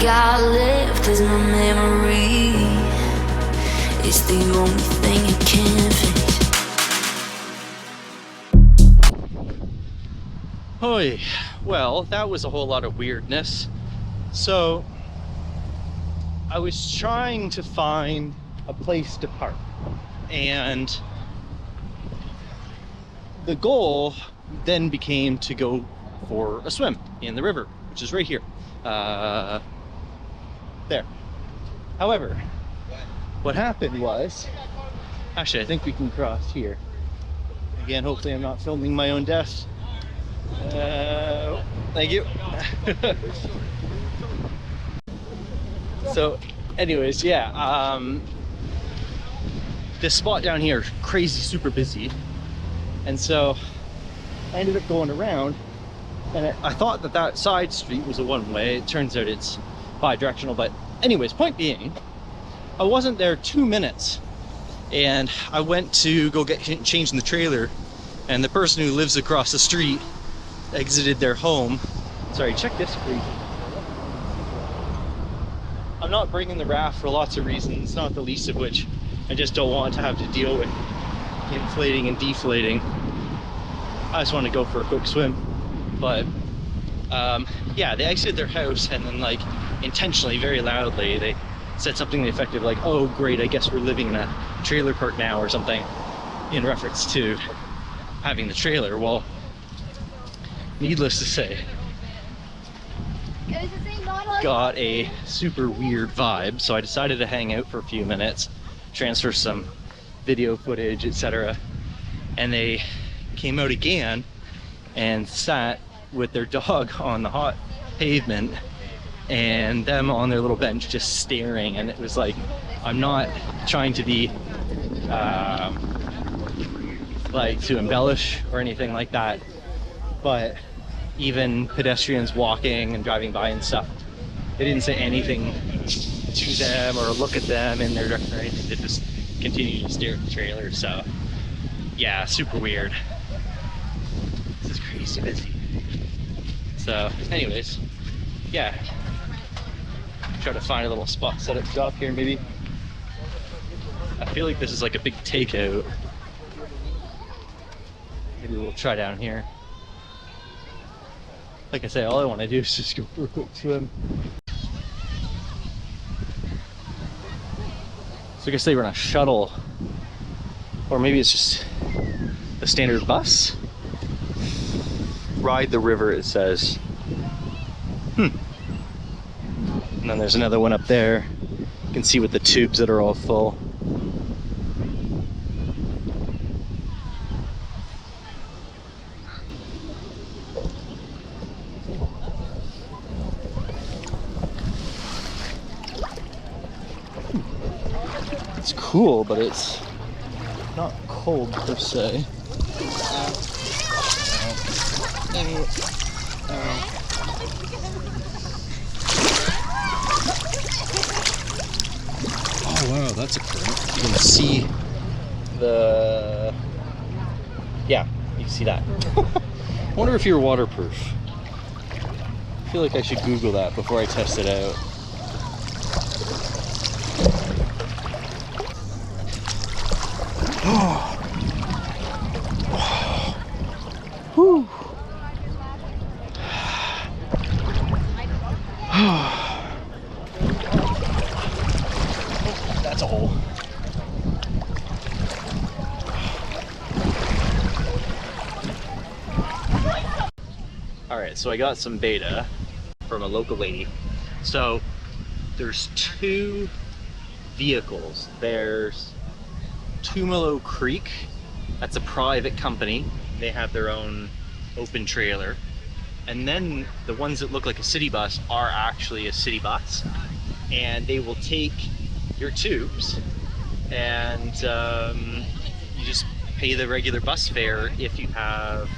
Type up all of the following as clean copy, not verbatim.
got left is my memory. It's the only thing you can't fix. Oy, well, that was a whole lot of weirdness. So, I was trying to find a place to park, and the goal then became to go for a swim in the river, which is right here. There. However, what happened was, actually, I think we can cross here. Again, hopefully I'm not filming my own death. Thank you. So, anyways, yeah, this spot down here, crazy, super busy. And so I ended up going around, and I thought that that side street was a one-way. It turns out it's bi-directional. But anyways, point being, I wasn't there 2 minutes, and I went to go get changed in the trailer, and the person who lives across the street exited their home. Sorry, check this freak. I'm not bringing the raft for lots of reasons, not the least of which I just don't want to have to deal with inflating and deflating. I just want to go for a quick swim. But yeah, they exited their house, and then, like, intentionally, very loudly, they said something to the effect of, like, oh great, I guess we're living in a trailer park now, or something, in reference to having the trailer. Well, needless to say, got a super weird vibe, so I decided to hang out for a few minutes, transfer some video footage, etc. And they came out again and sat with their dog on the hot pavement, and them on their little bench just staring. And it was like, I'm not trying to be like to embellish or anything like that, but even pedestrians walking and driving by and stuff, they didn't say anything to them or look at them in their direction or anything. They just continued to stare at the trailer. So yeah, super weird. This is crazy busy. So anyways, yeah, try to find a little spot, set up shop here maybe. I feel like this is like a big takeout. Maybe we'll try down here. Like I say, all I want to do is just go for a quick swim. So I guess they run a shuttle, or maybe it's just the standard bus. Ride the river, it says. And then there's another one up there. You can see with the tubes that are all full. It's cool, but it's not cold per se. Oh wow, that's a current. You can see the... yeah, you can see that. I wonder if you're waterproof. I feel like I should Google that before I test it out. Whew. That's a hole. Alright, so I got some beta from a local lady. So there's two vehicles. There's Tumalo Creek, that's a private company. They have their own open trailer. And then the ones that look like a city bus are actually a city bus. And they will take your tubes, and you just pay the regular bus fare if you have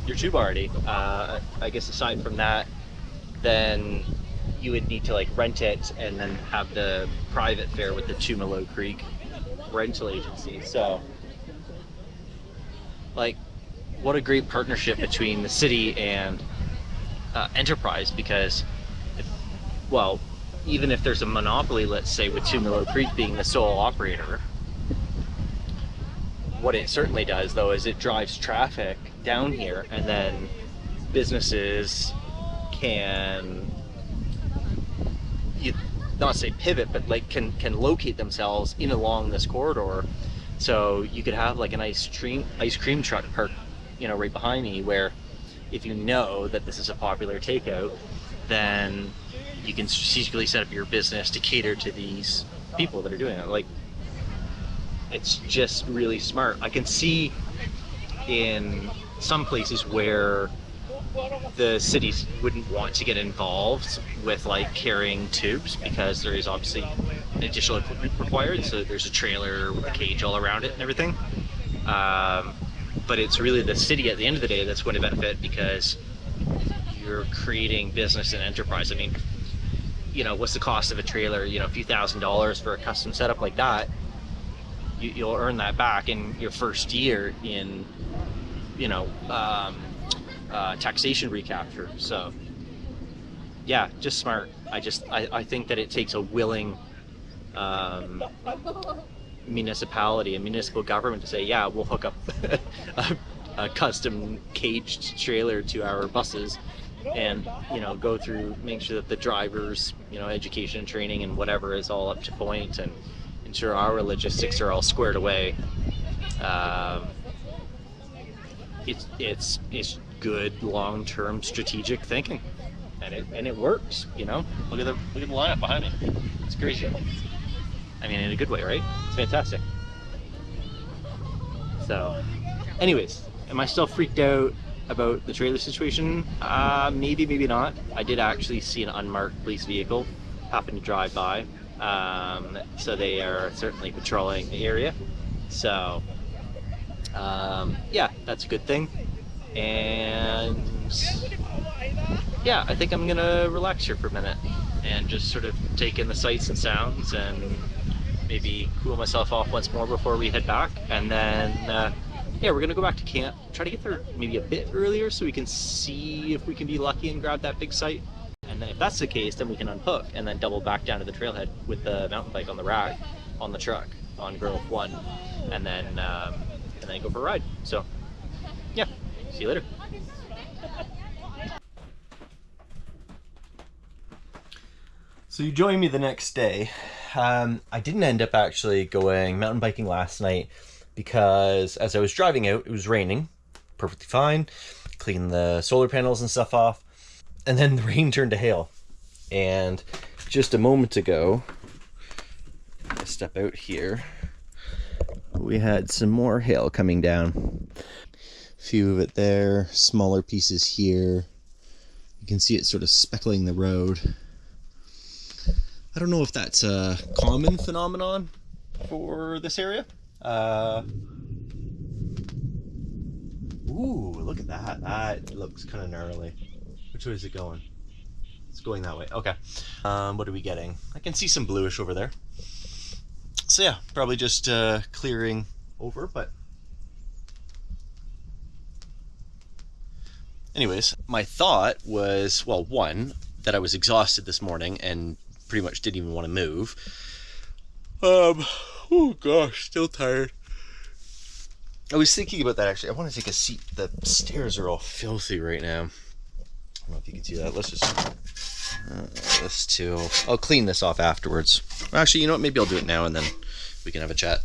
your tube already. I guess aside from that, then you would need to like rent it and then have the private fare with the Tumalo Creek rental agency. So like, what a great partnership between the city and Enterprise, because if well, even if there's a monopoly, let's say with Two Miller Creek being the sole operator, what it certainly does though is it drives traffic down here, and then businesses can, you not say pivot, but like can locate themselves in along this corridor. So you could have like an ice cream truck parked, right behind me, where if you know that this is a popular takeout, then you can strategically set up your business to cater to these people that are doing it. Like, it's just really smart. I can see in some places where the cities wouldn't want to get involved with like carrying tubes, because there is obviously additional equipment required. So there's a trailer with a cage all around it and everything. But it's really the city at the end of the day that's going to benefit, because you're creating business and enterprise. I mean, what's the cost of a trailer? A few $1,000s for a custom setup like that. You'll earn that back in your first year in, taxation recapture. So yeah, just smart. I think that it takes a willing municipality and municipal government to say, yeah, we'll hook up a custom caged trailer to our buses, and go through, make sure that the drivers, education and training and whatever is all up to point, and ensure our logistics are all squared away. It's good long-term strategic thinking, and it works. Look at the lineup behind me. It's crazy. I mean, in a good way, right? It's fantastic. So, anyways, am I still freaked out about the trailer situation? Maybe, maybe not. I did actually see an unmarked police vehicle happen to drive by. So they are certainly patrolling the area. So, yeah, that's a good thing. And yeah, I think I'm gonna relax here for a minute and just sort of take in the sights and sounds, and maybe cool myself off once more before we head back. And then yeah, we're gonna go back to camp, try to get there maybe a bit earlier so we can see if we can be lucky and grab that big site. And then if that's the case, then we can unhook and then double back down to the trailhead with the mountain bike on the rack on the truck on Grove 1, and then go for a ride. So yeah, see you later. So you joined me the next day. I didn't end up actually going mountain biking last night because as I was driving out, it was raining, perfectly fine, cleaned the solar panels and stuff off, and then the rain turned to hail. And just a moment ago, I step out here, we had some more hail coming down. A few of it there, smaller pieces here. You can see it sort of speckling the road. I don't know if that's a common phenomenon for this area. Ooh, look at that. That looks kind of gnarly. Which way is it going? It's going that way. Okay. What are we getting? I can see some bluish over there. So yeah, probably just clearing over, but anyways, my thought was, well, one, that I was exhausted this morning and pretty much didn't even want to move. Oh gosh, still tired. I was thinking about that actually. I want to take a seat. The stairs are all filthy right now. I don't know if you can see that. Let's just this too. I'll clean this off afterwards. Actually, you know what? Maybe I'll do it now and then we can have a chat.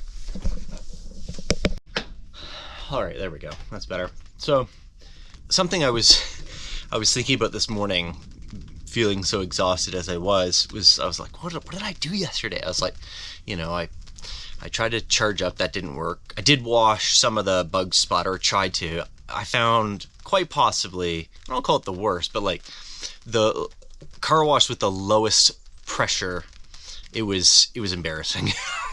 All right, there we go. That's better. So, something I was thinking about this morning, feeling so exhausted as I was like, what did I do yesterday? I was like, I tried to charge up, that didn't work. I did wash some of the bug splatter, tried to. I found quite possibly, I don't call it the worst, but like the car wash with the lowest pressure, it was embarrassing.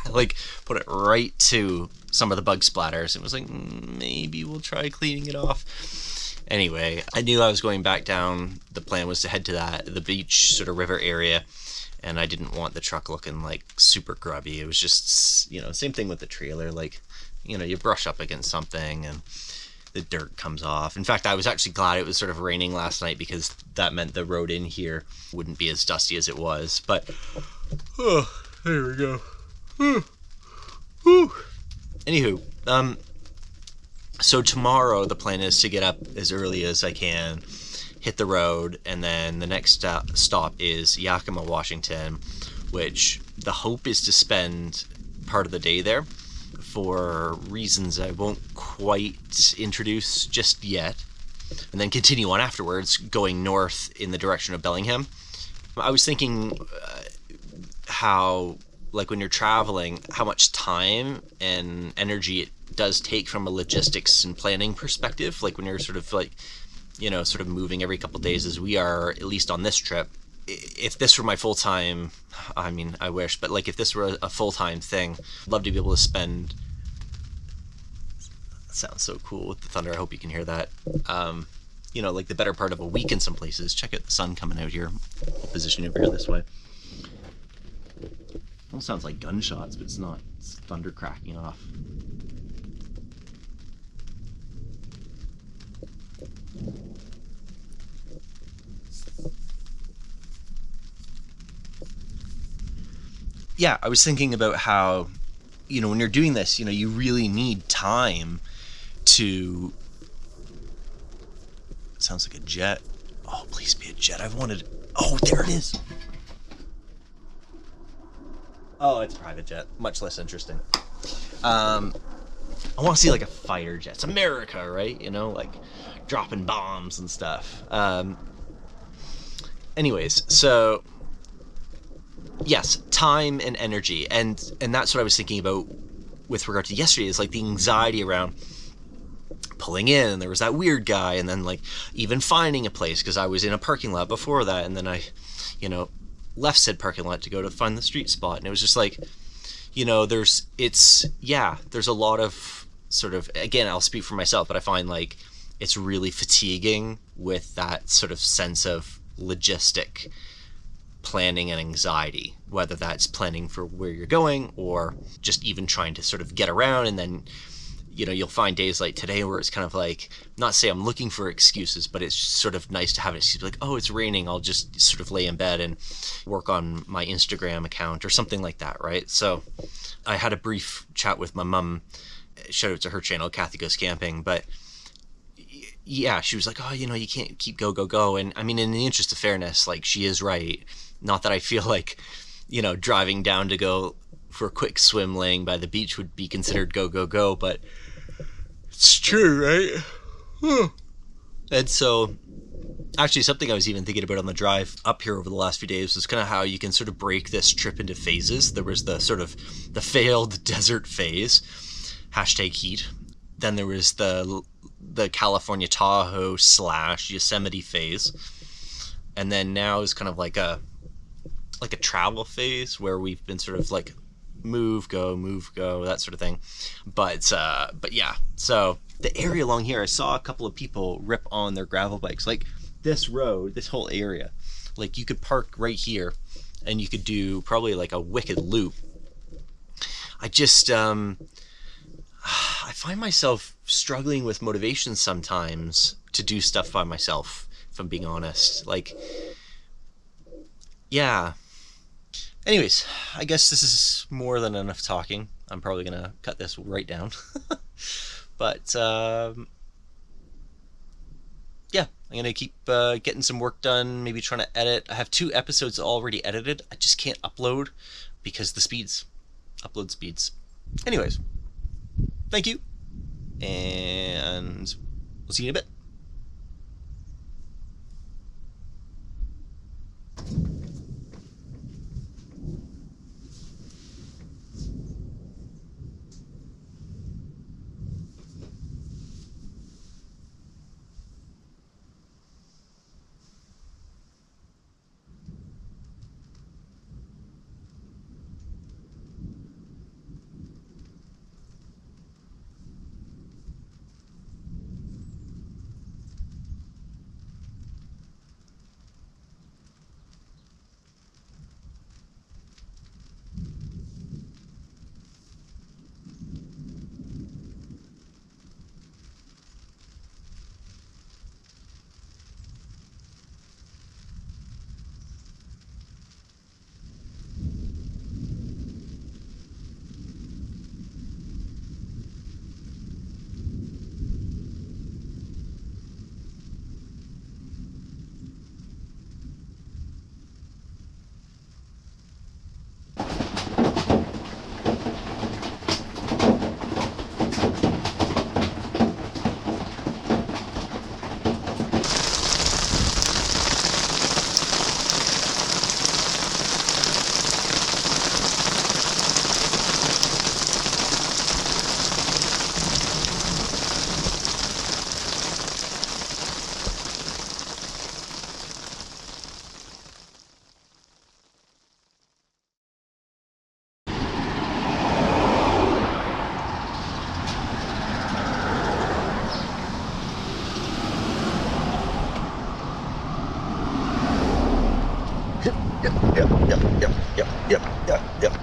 Like put it right to some of the bug splatters. It was like, maybe we'll try cleaning it off. Anyway, I knew I was going back down. The plan was to head to the beach sort of river area, and I didn't want the truck looking like super grubby. It was just, same thing with the trailer. Like, you brush up against something and the dirt comes off. In fact, I was actually glad it was sort of raining last night because that meant the road in here wouldn't be as dusty as it was. But oh, there we go. Anywho, so tomorrow the plan is to get up as early as I can, hit the road, and then the next stop is Yakima, Washington, which the hope is to spend part of the day there for reasons I won't quite introduce just yet, and then continue on afterwards, going north in the direction of Bellingham. I was thinking how, like, when you're traveling, how much time and energy it does take from a logistics and planning perspective. Like when you're sort of like, sort of moving every couple of days as we are, at least on this trip. If this were my full-time, I mean, I wish, but like if this were a full-time thing, I'd love to be able to spend, that sounds so cool with the thunder, I hope you can hear that, like the better part of a week in some places. Check out the sun coming out here. I'll position over here this way. Almost sounds like gunshots, but it's not. It's thunder cracking off. Yeah, I was thinking about how, when you're doing this, you really need time to... It sounds like a jet. Oh, please be a jet. I've wanted... Oh, there it is. Oh, it's a private jet. Much less interesting. I want to see like a fighter jet. It's America, right? Like dropping bombs and stuff. Anyways, so yes, time and energy, and that's what I was thinking about with regard to yesterday. Is like the anxiety around pulling in, and there was that weird guy, and then like even finding a place because I was in a parking lot before that, and then I, left said parking lot to go to find the street spot, and it was just like, there's a lot of sort of, again, I'll speak for myself, but I find like it's really fatiguing with that sort of sense of logistic planning and anxiety, whether that's planning for where you're going or just even trying to sort of get around. And then you'll find days like today where it's kind of like, not say I'm looking for excuses, but it's sort of nice to have an excuse, like, oh, it's raining, I'll just sort of lay in bed and work on my Instagram account or something like that, right? So I had a brief chat with my mum, shout out to her channel, Kathy Goes Camping, but yeah, she was like, oh, you can't keep go. And I mean, in the interest of fairness, like, she is right. Not that I feel like, driving down to go for a quick swim laying by the beach would be considered go, but it's true, right? And so, actually, something I was even thinking about on the drive up here over the last few days was kind of how you can sort of break this trip into phases. There was the sort of the failed desert phase, #heat. Then there was the California Tahoe / Yosemite phase. And then now is kind of like a travel phase where we've been sort of like move, go, that sort of thing. But yeah, so the area along here, I saw a couple of people rip on their gravel bikes. Like this road, this whole area, like you could park right here and you could do probably like a wicked loop. I just, I find myself struggling with motivation sometimes to do stuff by myself, if I'm being honest. Like, yeah. Anyways, I guess this is more than enough talking. I'm probably going to cut this right down. But, yeah, I'm going to keep getting some work done, maybe trying to edit. I have 2 episodes already edited. I just can't upload because the upload speeds. Anyways, thank you, and we'll see you in a bit. Yep.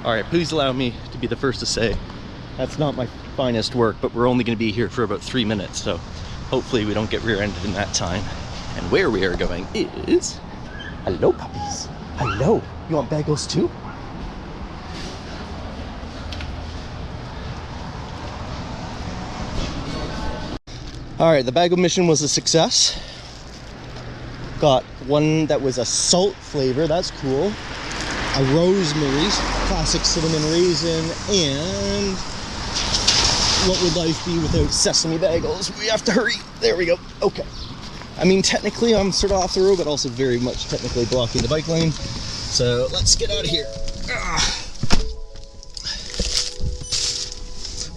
All right, please allow me to be the first to say that's not my finest work, but we're only going to be here for about 3 minutes, so hopefully we don't get rear-ended in that time. And where we are going is... Hello, puppies. Hello. You want bagels too? All right, the bagel mission was a success. Got one that was a salt flavor, that's cool. A rosemary, classic cinnamon raisin, and what would life be without sesame bagels? We have to hurry. There we go. Okay. I mean, technically I'm sort of off the road, but also very much technically blocking the bike lane. So let's get out of here.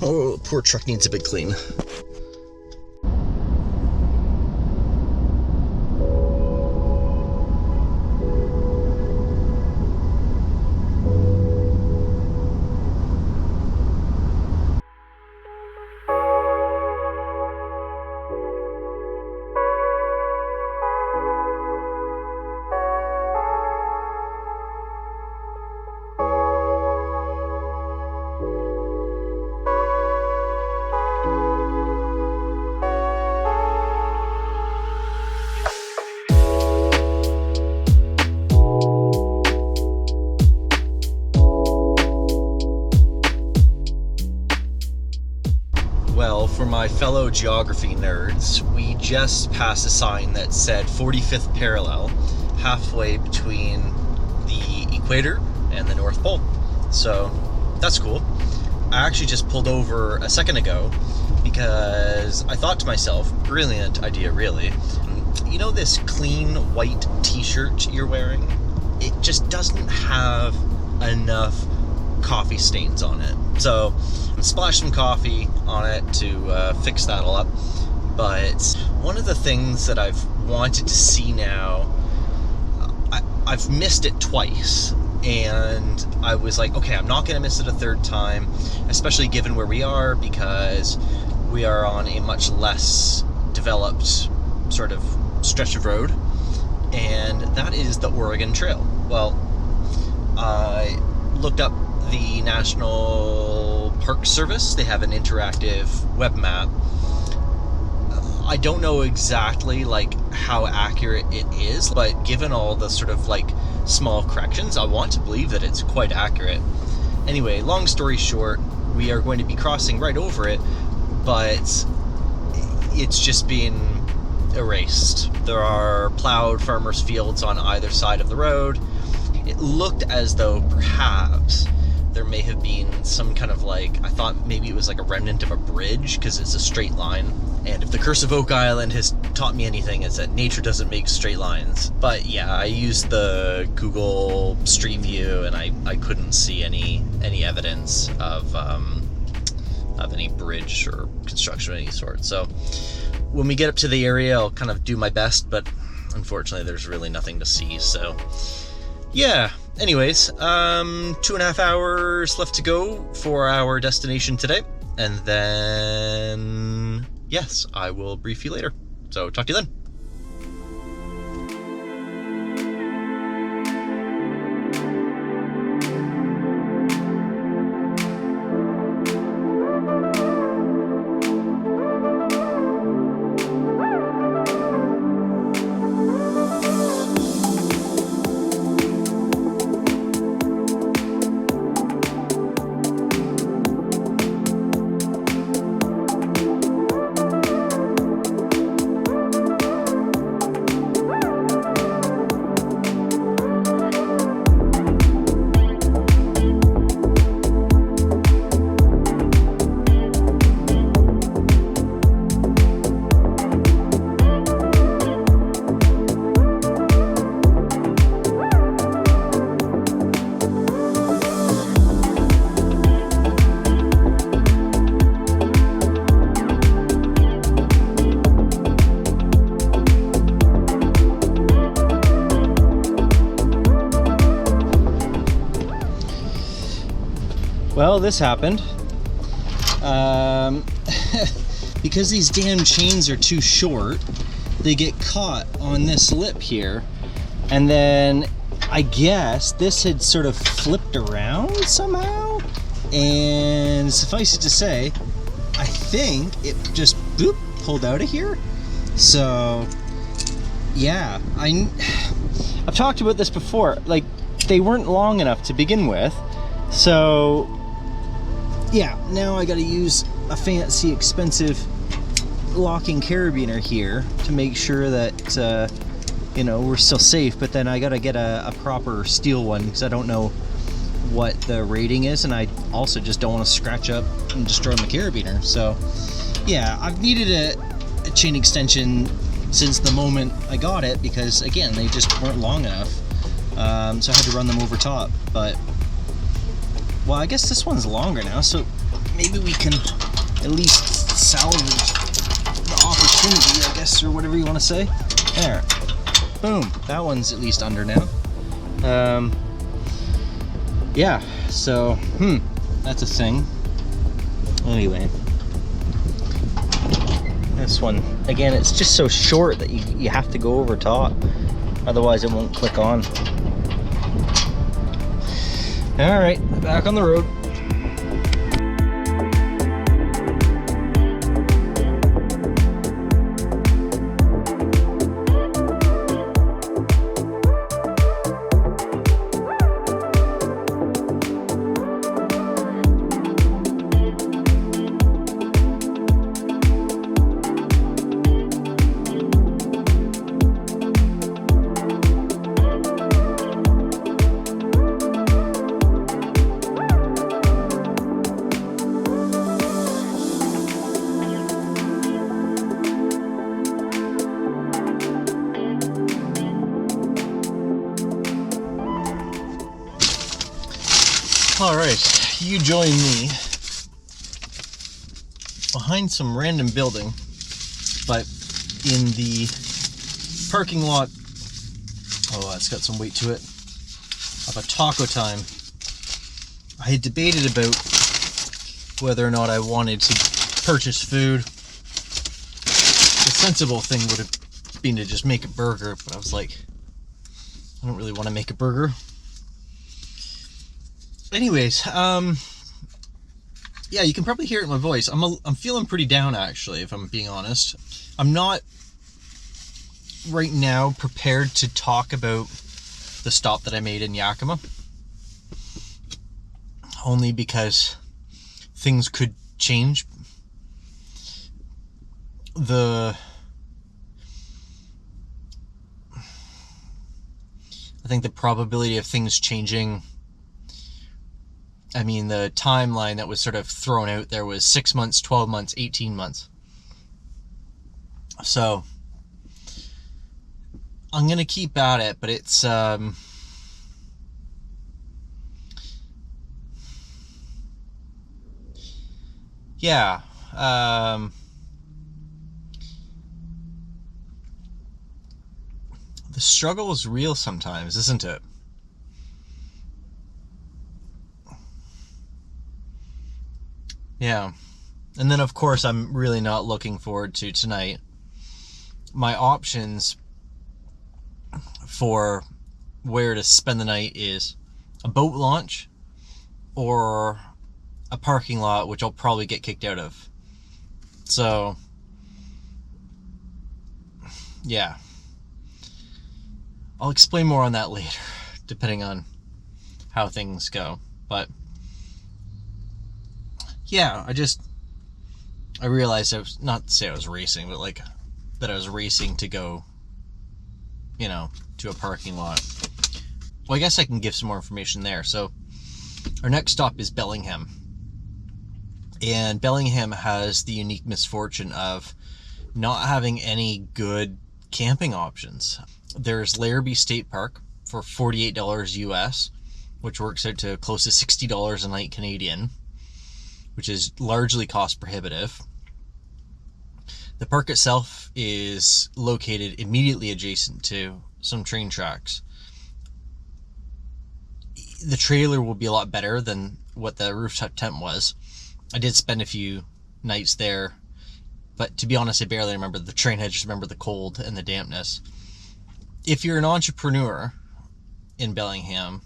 Oh, poor truck needs a big clean. Well, for my fellow geography nerds, we just passed a sign that said 45th parallel, halfway between the equator and the North Pole. So that's cool. I actually just pulled over a second ago because I thought to myself, brilliant idea really, you know this clean white t-shirt you're wearing? It just doesn't have enough coffee stains on it. So splash some coffee on it to fix that all up. But one of the things that I've wanted to see now, I've missed it twice, and I was like, okay, I'm not gonna miss it a third time, especially given where we are, because we are on a much less developed sort of stretch of road, and that is the Oregon Trail. Well, I looked up the National Park Service. They have an interactive web map. I don't know exactly like how accurate it is, but given all the sort of like small corrections, I want to believe that it's quite accurate. Anyway, long story short, we are going to be crossing right over it, but it's just been erased. There are plowed farmers' fields on either side of the road. It looked as though perhaps there may have been some kind of like, I thought maybe it was like a remnant of a bridge because it's a straight line. And if the Curse of Oak Island has taught me anything, it's that nature doesn't make straight lines. But yeah, I used the Google Street View and I couldn't see any evidence of any bridge or construction of any sort. So when we get up to the area, I'll kind of do my best, but unfortunately there's really nothing to see. So yeah, anyways, 2.5 hours left to go for our destination today. And then, yes, I will brief you later. So talk to you then. Well, this happened. Because these damn chains are too short, they get caught on this lip here, and then I guess this had sort of flipped around somehow, and suffice it to say, I think it just boop pulled out of here. So yeah, I've talked about this before, like they weren't long enough to begin with, so yeah, now I gotta use a fancy expensive locking carabiner here to make sure that you know, we're still safe, but then I gotta get a proper steel one because I don't know what the rating is, and I also just don't want to scratch up and destroy my carabiner. So yeah, I've needed a chain extension since the moment I got it, because again, they just weren't long enough, so I had to run them over top. But well, I guess this one's longer now, so maybe we can at least salvage the opportunity, I guess, or whatever you want to say. There. Boom, that one's at least under now. Yeah, so, that's a thing. Anyway, this one, again, it's just so short that you have to go over top, otherwise it won't click on. All right, back on the road. Alright, you join me behind some random building, but in the parking lot, oh, it's got some weight to it, of a Taco Time. I had debated about whether or not I wanted to purchase food. The sensible thing would have been to just make a burger, but I was like, I don't really want to make a burger. Anyways, yeah, you can probably hear it in my voice. I'm feeling pretty down, actually, if I'm being honest. I'm not right now prepared to talk about the stop that I made in Yakima, only because things could change. I think the probability of things changing, I mean, the timeline that was sort of thrown out there was 6 months, 12 months, 18 months. So I'm going to keep at it, but it's, yeah, the struggle is real sometimes, isn't it? Yeah. And then, of course, I'm really not looking forward to tonight. My options for where to spend the night is a boat launch or a parking lot, which I'll probably get kicked out of. So, yeah. I'll explain more on that later, depending on how things go. But yeah, I realized I was, not to say I was racing, but like that I was racing to go, you know, to a parking lot. Well, I guess I can give some more information there. So our next stop is Bellingham. And Bellingham has the unique misfortune of not having any good camping options. There's Larrabee State Park for $48 US, which works out to close to $60 a night Canadian, which is largely cost prohibitive. The park itself is located immediately adjacent to some train tracks. The trailer will be a lot better than what the rooftop tent was. I did spend a few nights there, but to be honest, I barely remember the train. I just remember the cold and the dampness. If you're an entrepreneur in Bellingham,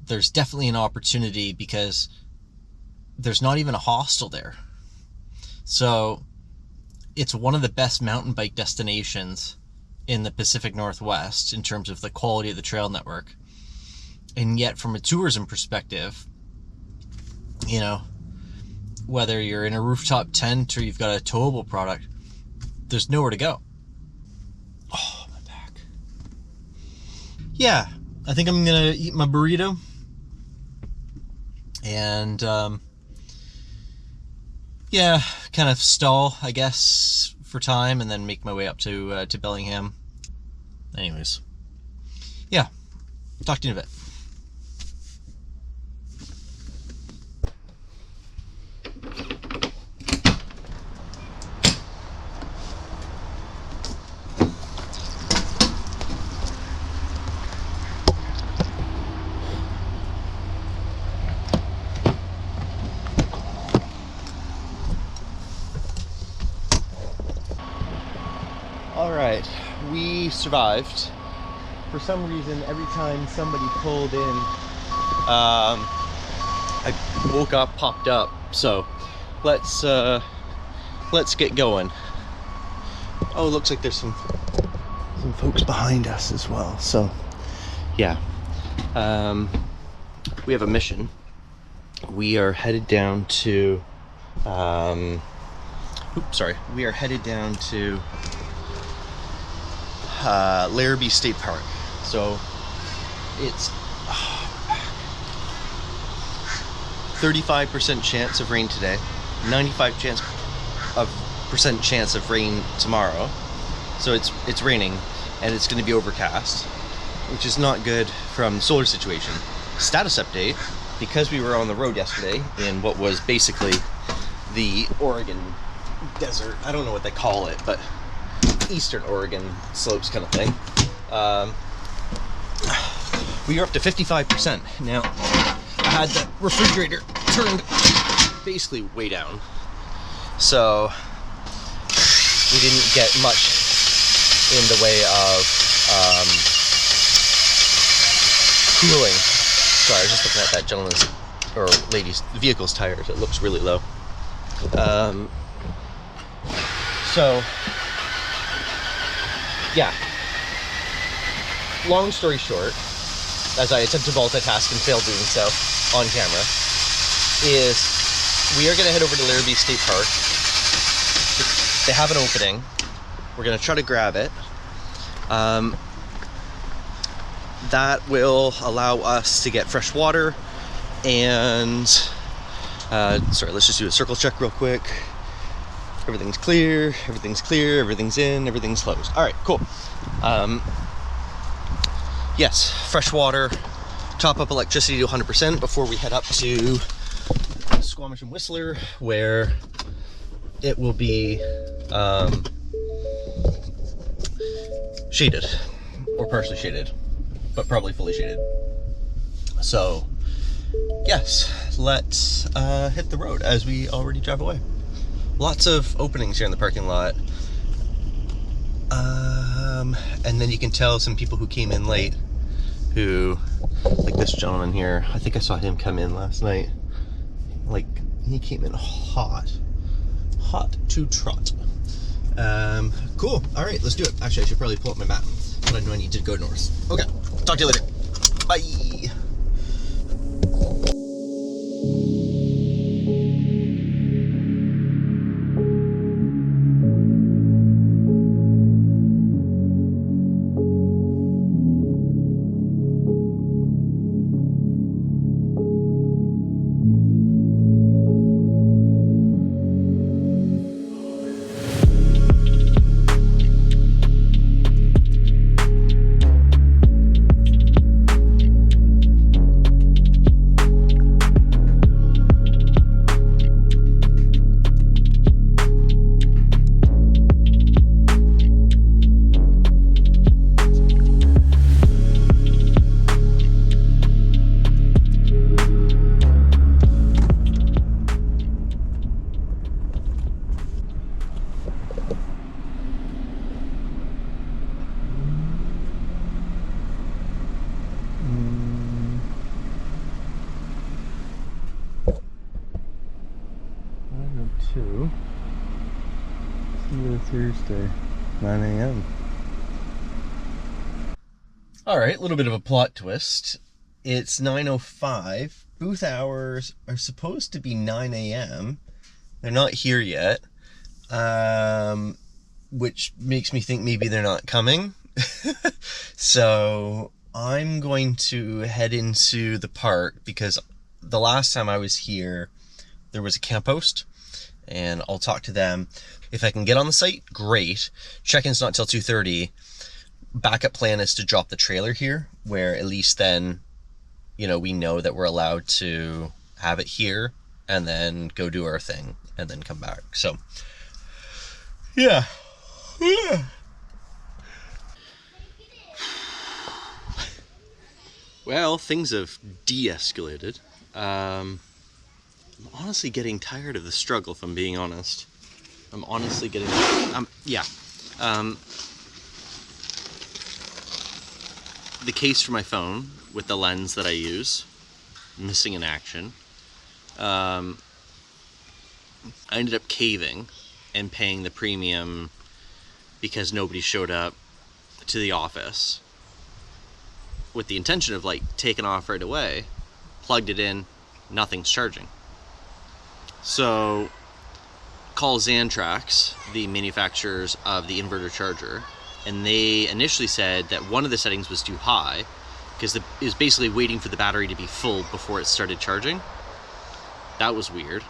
there's definitely an opportunity because there's not even a hostel there. So it's one of the best mountain bike destinations in the Pacific Northwest in terms of the quality of the trail network. And yet from a tourism perspective, you know, whether you're in a rooftop tent or you've got a towable product, there's nowhere to go. Oh, my back. Yeah, I think I'm gonna eat my burrito and yeah, kind of stall, I guess, for time, and then make my way up to Bellingham. Anyways, yeah, talk to you in a bit. Alright, we survived. For some reason, every time somebody pulled in, I woke up, popped up. So let's get going. Oh, it looks like there's some folks behind us as well. So yeah, we have a mission. We are headed down to we are headed down to Larrabee State Park. So it's 35% chance of rain today, 95% chance of rain tomorrow. So it's raining and it's going to be overcast, which is not good from the solar situation. Status update, because we were on the road yesterday in what was basically the Oregon desert. I don't know what they call it, but Eastern Oregon slopes kind of thing. We are up to 55%. Now, I had the refrigerator turned basically way down, so we didn't get much in the way of cooling. Sorry, I was just looking at that gentleman's or lady's vehicle's tires. It looks really low. So yeah, long story short, as I attempt to multitask and fail doing so on camera, is we are going to head over to Larrabee State Park. They have an opening. We're going to try to grab it. That will allow us to get fresh water and sorry, let's just do a circle check real quick. Everything's clear, everything's clear, everything's in, everything's closed. All right, cool. Yes, fresh water, top up electricity to 100% before we head up to Squamish and Whistler, where it will be shaded, or partially shaded, but probably fully shaded. So, yes, let's hit the road as we already drive away. Lots of openings here in the parking lot. And then you can tell some people who came in late, who, like this gentleman here, I think I saw him come in last night. Like, he came in hot to trot. Cool, all right, let's do it. Actually, I should probably pull up my map, but I know I need to go north. Okay, talk to you later. Bye. to Thursday, 9 a.m. Alright, a little bit of a plot twist. It's 9:05. Booth hours are supposed to be 9 a.m. They're not here yet, which makes me think maybe they're not coming. So I'm going to head into the park because the last time I was here, there was a camp post, and I'll talk to them. If I can get on the site, great. Check-in's not till 2:30. Backup plan is to drop the trailer here, where at least then, you know, we know that we're allowed to have it here and then go do our thing and then come back. So, yeah. Well, things have de-escalated. I'm honestly getting tired of the struggle, if I'm being honest. I'm honestly getting... the case for my phone with the lens that I use, missing in action. I ended up caving and paying the premium because nobody showed up to the office with the intention of like taking off right away. Plugged it in, nothing's charging. So call Xantrax, the manufacturers of the inverter charger, and they initially said that one of the settings was too high because it was basically waiting for the battery to be full before it started charging. That was weird.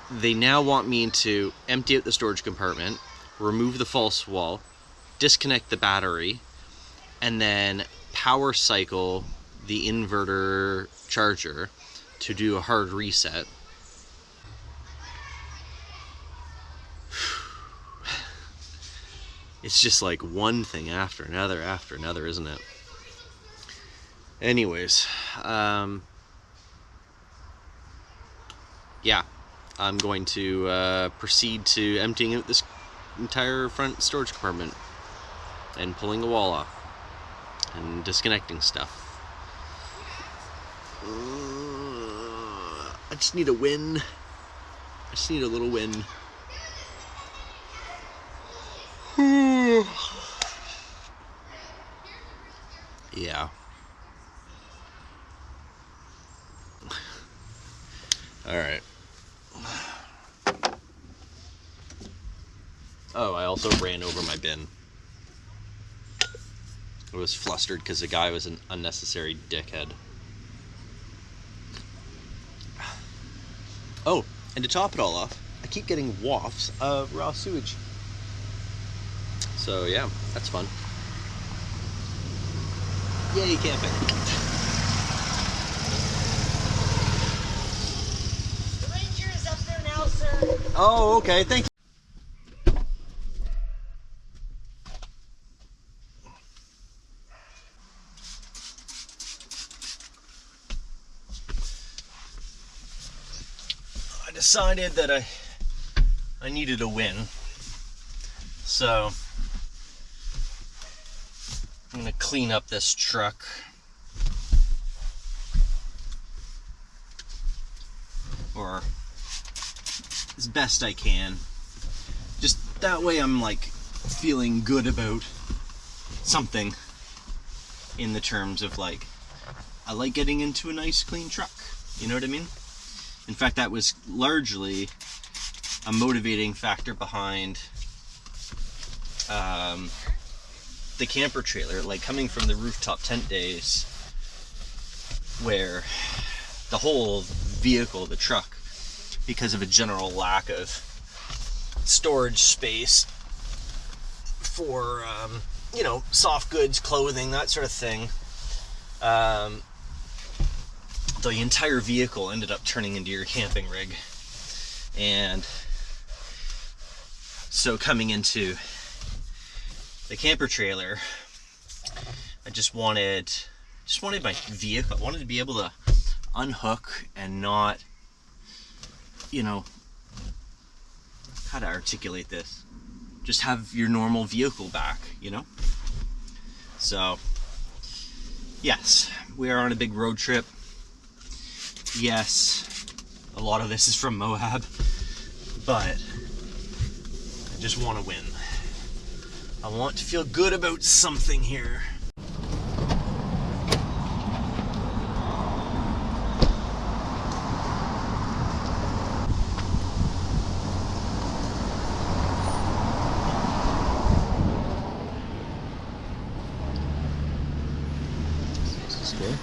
They now want me to empty out the storage compartment, remove the false wall, disconnect the battery, and then power cycle the inverter charger to do a hard reset. It's just like one thing after another, isn't it? Anyways, yeah, I'm going to proceed to emptying out this entire front storage compartment and pulling a wall off and disconnecting stuff. I just need a win. I just need a little win. Yeah. All right. Oh, I also ran over my bin. I was flustered because the guy was an unnecessary dickhead. Oh, and to top it all off, I keep getting wafts of raw sewage. So yeah, that's fun. Yay, camping. The ranger is up there now, sir. Oh, okay, thank you. I decided that I needed a win. So I'm gonna clean up this truck. Or as best I can. Just that way I'm like feeling good about something in the terms of like, I like getting into a nice clean truck. You know what I mean? In fact, that was largely a motivating factor behind the camper trailer, like coming from the rooftop tent days where the whole vehicle, the truck, because of a general lack of storage space for you know, soft goods, clothing, that sort of thing, the entire vehicle ended up turning into your camping rig. And so coming into the camper trailer, I just wanted my vehicle. I wanted to be able to unhook and not, you know, how to articulate this, just have your normal vehicle back, you know? So yes, we are on a big road trip. Yes, A lot of this is from Moab, but I just want to win. I want to feel good about something here. Square.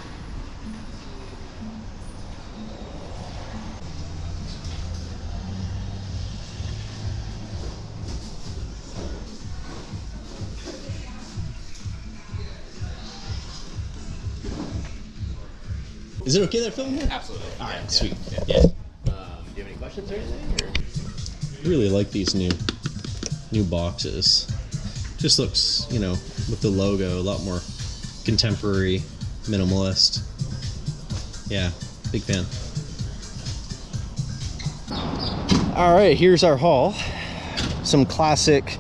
Is it okay that I'm filming here? Absolutely. All right, sweet. Yeah. Do you have any questions or anything? Or? I really like these new boxes. Just looks, you know, with the logo, a lot more contemporary, minimalist. Yeah, big fan. All right, here's our haul. Some classic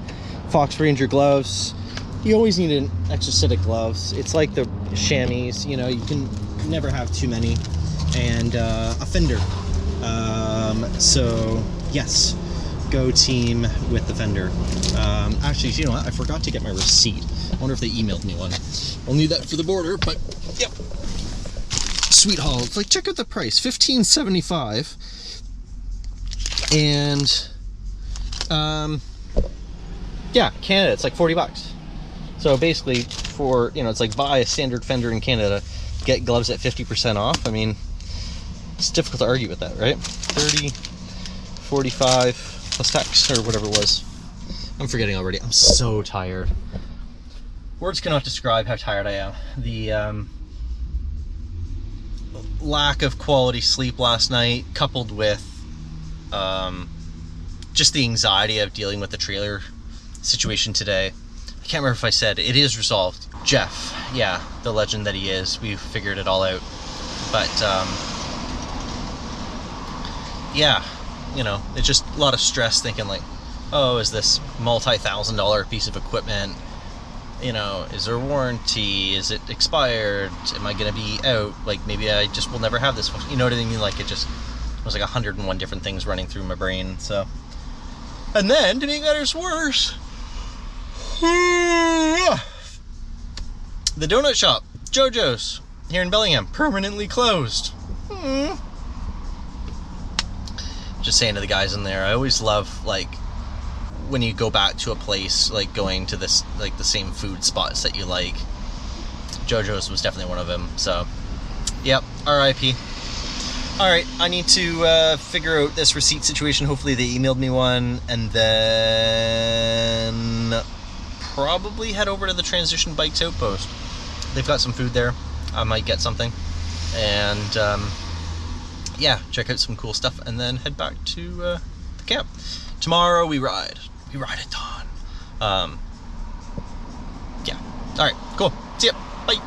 Fox Ranger gloves. You always need an extra set of gloves. It's like the chamois, you know, you can never have too many. And a fender. So yes, go team with the fender. Actually, you know what? I forgot to get my receipt. I wonder if they emailed me one. I'll need that for the border, but yep. Sweet haul. It's like, check out the price, $15.75. And yeah, Canada, it's like $40. So basically, for, you know, it's like buy a standard fender in Canada, get gloves at 50% off. I mean, it's difficult to argue with that, right? 30, 45 plus tax or whatever it was. I'm forgetting already. I'm so tired. Words cannot describe how tired I am. The lack of quality sleep last night, coupled with just the anxiety of dealing with the trailer situation today. I can't remember if I said it is resolved. Jeff, yeah, the legend that he is, we've figured it all out. But yeah, you know, it's just a lot of stress thinking like, oh, is this multi-$1,000 piece of equipment, you know, is there a warranty, is it expired, am I gonna be out, like maybe I just will never have this, you know what I mean? Like, it was like 101 different things running through my brain. So, and then to make matters worse, the donut shop, JoJo's, here in Bellingham, permanently closed. Just saying to the guys in there, I always love, like, when you go back to a place, like going to this, like the same food spots that you like. JoJo's was definitely one of them. So, yep, RIP. All right, I need to figure out this receipt situation. Hopefully they emailed me one, and then probably head over to the Transition Bikes Outpost. They've got some food there. I might get something, and yeah, check out some cool stuff, and then head back to the camp. Tomorrow we ride at dawn. Yeah. All right. Cool. See ya. Bye.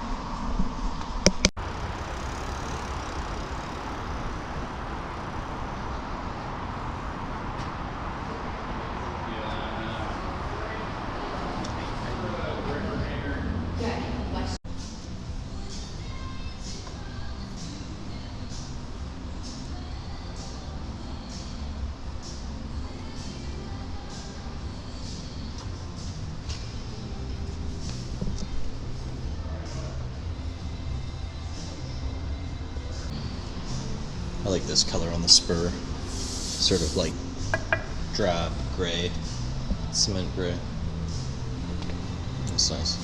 I like this color on the spur, sort of like drab gray, cement gray. That's nice.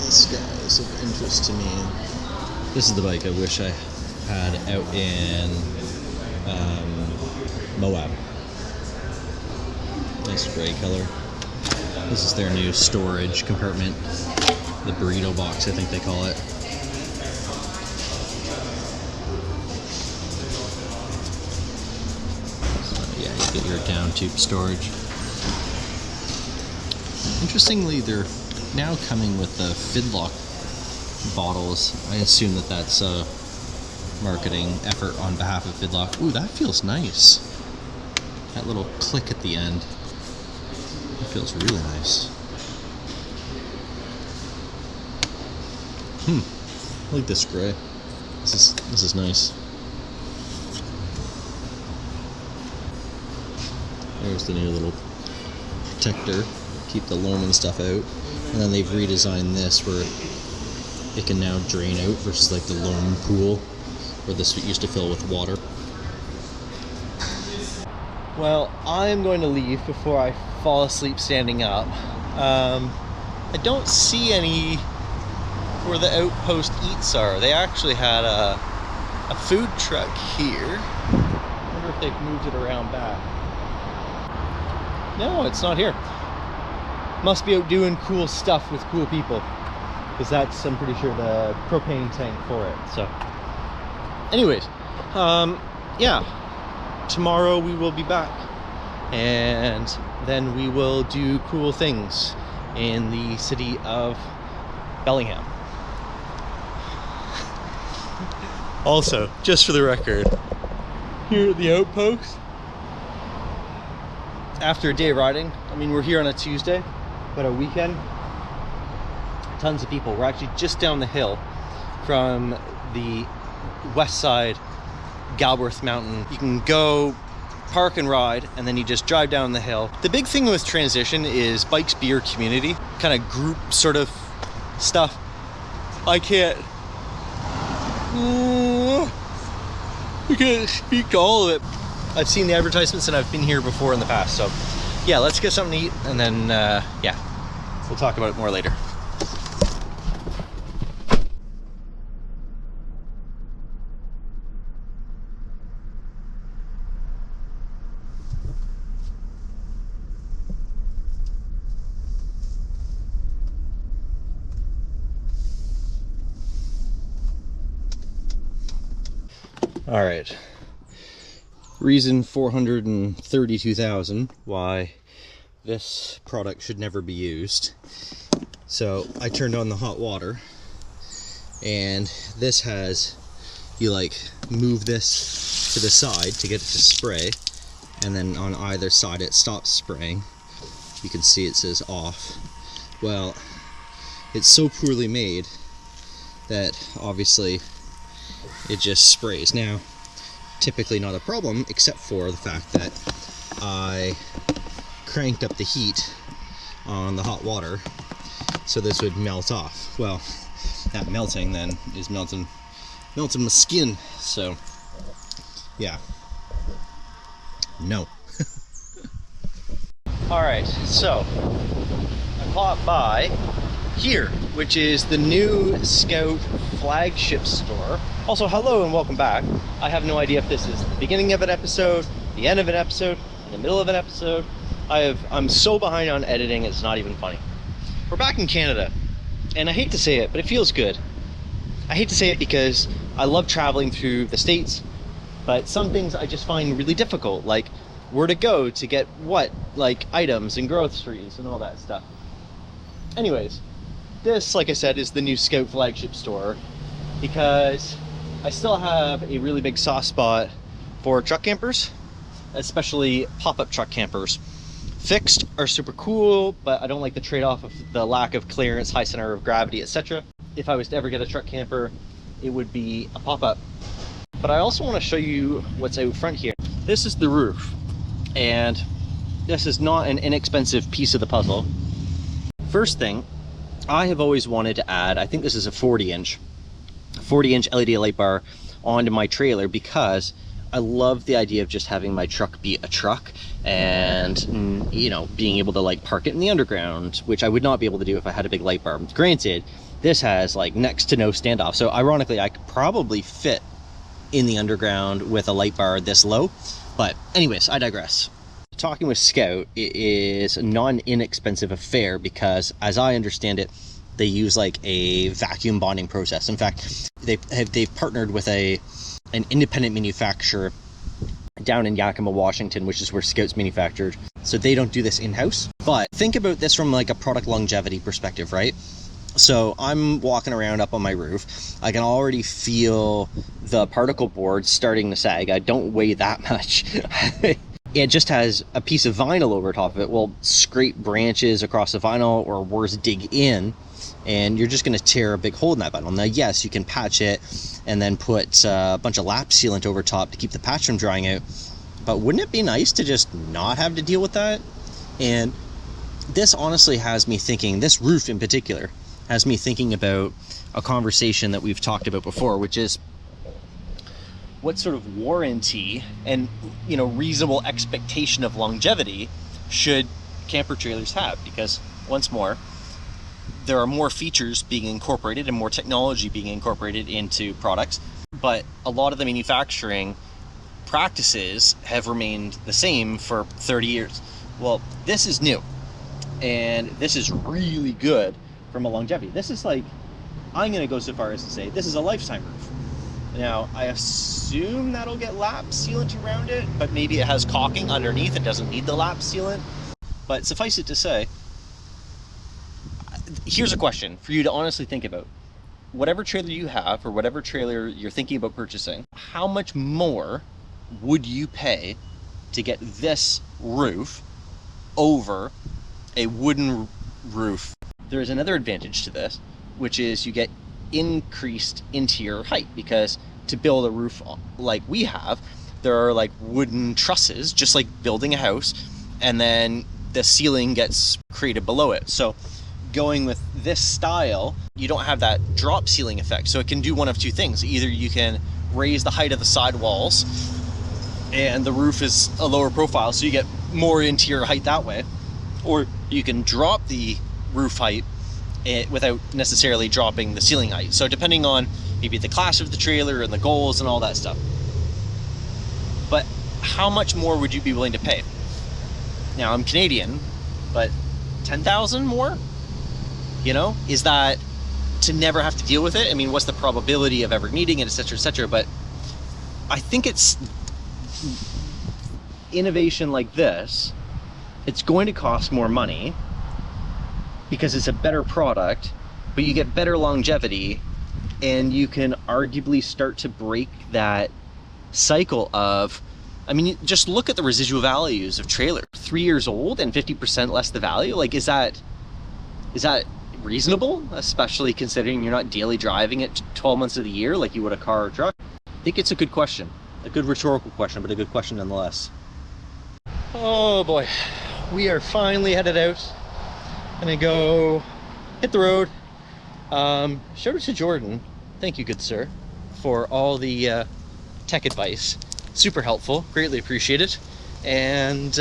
This guy is of interest to me. This is the bike I wish I had out in Moab. Nice gray color. This is their new storage compartment. The burrito box, I think they call it. So yeah, you get your down tube storage. Interestingly, they're now coming with the Fidlock bottles. I assume that that's a marketing effort on behalf of Fidlock. Ooh, that feels nice. That little click at the end. It feels really nice. I like this gray. This is nice. There's the new little protector, keep the loam and stuff out. And then they've redesigned this where it can now drain out versus like the loam pool where this used to fill with water. Well, I'm going to leave before I fall asleep standing up. I don't see any where the Outpost Eats are. They actually had a food truck here. I wonder if they've moved it around back. No, it's not here. Must be out doing cool stuff with cool people. Because that's, I'm pretty sure, the propane tank for it. So, anyways, yeah. Tomorrow we will be back. And then we will do cool things in the city of Bellingham. Also, just for the record, here at the Outpost, after a day of riding, I mean, we're here on a Tuesday, but a weekend, tons of people. We're actually just down the hill from the west side Galworth Mountain. You can go park and ride, and then you just drive down the hill. The big thing with Transition is Bikes Beer community, kind of group sort of stuff. I can't speak to all of it. I've seen the advertisements and I've been here before in the past, so yeah, let's get something to eat, and then yeah, we'll talk about it more later. All right, reason 432,000 why this product should never be used. So I turned on the hot water, and this has, you like move this to the side to get it to spray, and then on either side it stops spraying. You can see it says off. Well, it's so poorly made that obviously it just sprays. Now, typically not a problem, except for the fact that I cranked up the heat on the hot water so this would melt off. Well, that melting then is melting my skin, so yeah, no. Alright, so I popped by here, which is the new Scout flagship store. Also, hello and welcome back. I have no idea if this is the beginning of an episode, the end of an episode, in the middle of an episode. I'm so behind on editing, it's not even funny. We're back in Canada, and I hate to say it, but it feels good. I hate to say it because I love traveling through the States, but some things I just find really difficult, like where to go to get what, like items and groceries and all that stuff. Anyways, this, like I said, is the new Scout flagship store because I still have a really big soft spot for truck campers, especially pop-up truck campers. Fixed are super cool, but I don't like the trade-off of the lack of clearance, high center of gravity, etc. If I was to ever get a truck camper, it would be a pop-up. But I also want to show you what's out front here. This is the roof, and this is not an inexpensive piece of the puzzle. First thing, I have always wanted to add, I think this is a 40-inch LED light bar onto my trailer because I love the idea of just having my truck be a truck and, you know, being able to like park it in the underground, which I would not be able to do if I had a big light bar. Granted, this has like next to no standoff, so ironically I could probably fit in the underground with a light bar this low, but anyways, I digress. Talking with Scout, it is a non-inexpensive affair because, as I understand it, they use like a vacuum bonding process. In fact, they've partnered with an independent manufacturer down in Yakima, Washington, which is where Scout's manufactured. So they don't do this in-house. But think about this from like a product longevity perspective, right? So I'm walking around up on my roof. I can already feel the particle board starting to sag. I don't weigh that much. it just has a piece of vinyl over top of it, will scrape branches across the vinyl, or worse, dig in, and you're just going to tear a big hole in that vinyl. Now, yes, you can patch it and then put a bunch of lap sealant over top to keep the patch from drying out, but wouldn't it be nice to just not have to deal with that? And this honestly has me thinking, this roof in particular, has me thinking about a conversation that we've talked about before, which is what sort of warranty and, you know, reasonable expectation of longevity should camper trailers have? Because once more, there are more features being incorporated and more technology being incorporated into products, but a lot of the manufacturing practices have remained the same for 30 years. Well, this is new, and this is really good from a longevity. This is like, I'm going to go so far as to say this is a lifetime roof. Now, I assume that'll get lap sealant around it, but maybe it has caulking underneath and doesn't need the lap sealant. But suffice it to say, here's a question for you to honestly think about. Whatever trailer you have, or whatever trailer you're thinking about purchasing, how much more would you pay to get this roof over a wooden roof? There's another advantage to this, which is you get increased interior height, because to build a roof like we have, there are like wooden trusses, just like building a house, and then the ceiling gets created below it. So going with this style, you don't have that drop ceiling effect. So it can do one of two things. Either you can raise the height of the side walls and the roof is a lower profile, so you get more interior height that way, or you can drop the roof height without necessarily dropping the ceiling height. So depending on maybe the class of the trailer and the goals and all that stuff. But how much more would you be willing to pay? Now, I'm Canadian, but 10,000 more? You know, is that to never have to deal with it? I mean, what's the probability of ever needing it, etc., etc.? But I think it's innovation like this, it's going to cost more money because it's a better product, but you get better longevity, and you can arguably start to break that cycle of, I mean, just look at the residual values of trailers. 3 years old and 50% less the value. Like, is that reasonable? Especially considering you're not daily driving it 12 months of the year like you would a car or truck. I think it's a good question. A good rhetorical question, but a good question nonetheless. Oh boy, we are finally headed out. Gonna go hit the road. Shout out to Jordan. Thank you, good sir, for all the tech advice. Super helpful, greatly appreciated. And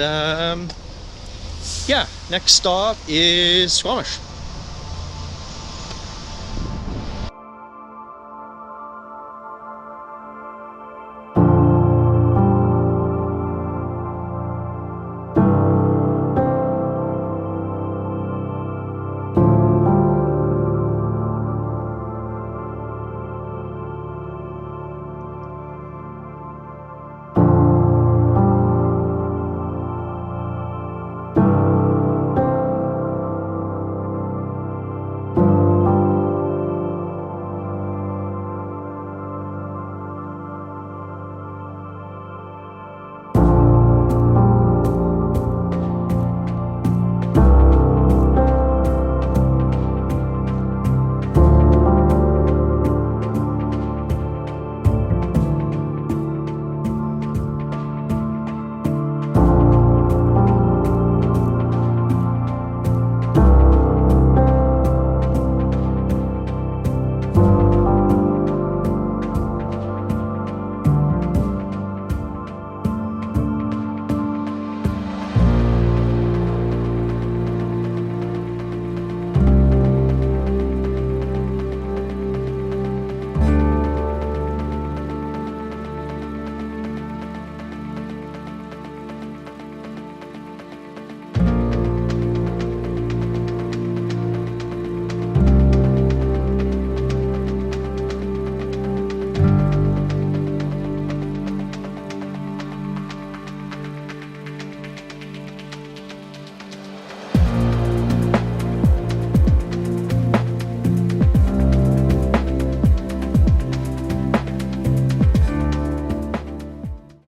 yeah, next stop is Squamish.